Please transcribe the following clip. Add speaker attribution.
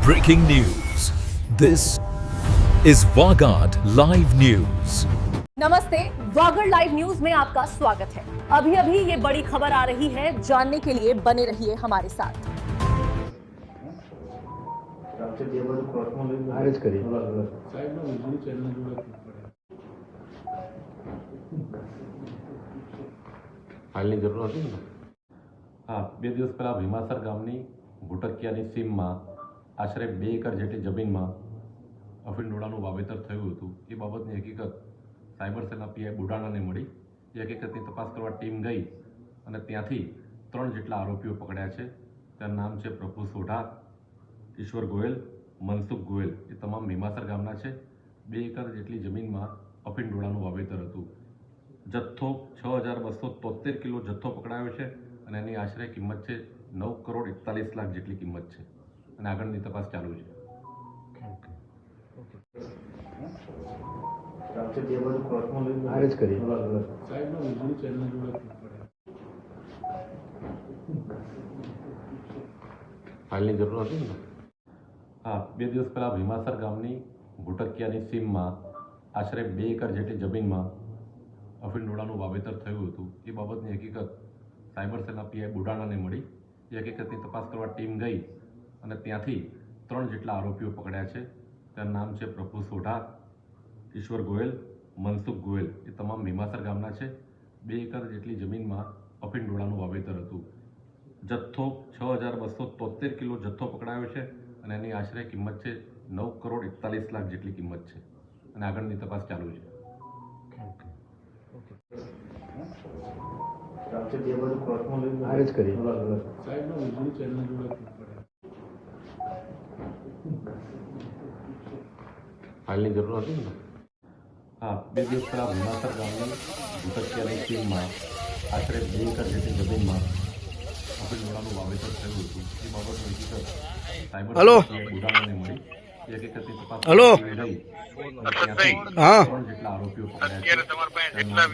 Speaker 1: Breaking news. This is Vagat Live News.
Speaker 2: नमस्ते, Vagad live news में आपका स्वागत है। अभी अभी ये बड़ी खबर आ रही है, जानने के लिए बने रहिए हमारे साथ।
Speaker 3: હાલની જરૂર હતી ને? હા, 2 દિવસ પહેલાં ભીમાસર ગામની ભૂટકિયાની સીમમાં આશરે 2 એકર જેટલી જમીનમાં અફીણ ડોળાનું વાવેતર થયું હતું. એ બાબતની હકીકત સાયબર સેલના પીઆઈ બુડાણાને મળી. એ હકીકતની તપાસ કરવા ટીમ ગઈ અને ત્યાંથી 3 જેટલા આરોપીઓ પકડ્યા છે. તેના નામ છે પ્રભુ સોઢા, ઈશ્વર ગોયલ, મનસુખ ગોયલ. એ તમામ ભીમાસર ગામના છે. 2 એકર જેટલી જમીનમાં અફીણ ડોળાનું વાવેતર હતું. જથ્થો 6273 કિલો જથ્થો પકડાયો છે અને એની આશરે કિંમત છે 9,41,00,000 જેટલી કિંમત છે અને આગળની તપાસ ચાલુ છે. હાલની જરૂર હતી ને? હા, 2 દિવસ પહેલાં ભીમાસર ગામની ભૂટકિયાની સીમમાં આશરે 2 એકર જેટલી જમીનમાં અફીણ ડોળાનું વાવેતર થયું હતું. એ બાબતની હકીકત સાયબર સેલના પીઆઈ બુડાણાને મળી. એ હકીકતની તપાસ કરવા ટીમ ગઈ અને ત્યાંથી 3 જેટલા આરોપીઓ પકડ્યા છે. તેના નામ છે પ્રભુ સોઢા, ઈશ્વર ગોયલ, મનસુખ ગોયલ. એ તમામ ભીમાસર ગામના છે. 2 એકર જેટલી જમીનમાં અફીણ ડોળાનું વાવેતર હતું. જથ્થો 6273 કિલો જથ્થો પકડાયો છે અને એની આશરે કિંમત છે 9,41,00,000 જેટલી કિંમત છે અને આગળની તપાસ ચાલુ છે. હાલની જરૂર હતી ને? હા, 2 દિવસ પહેલાં ભીમાસર ગામની ભૂટકિયાની સીમમાં આશરે 2 એકર જેટલી જમીનમાં અફીણ ડોળાનું વાવેતર થયું હતું. એ બાબતની હકીકત સાયબર બુડાણાને મળી. એ હકીકતની તપાસ ગઈ અને ત્યાંથી 3 જેટલા આરોપીઓ પકડ્યા છે.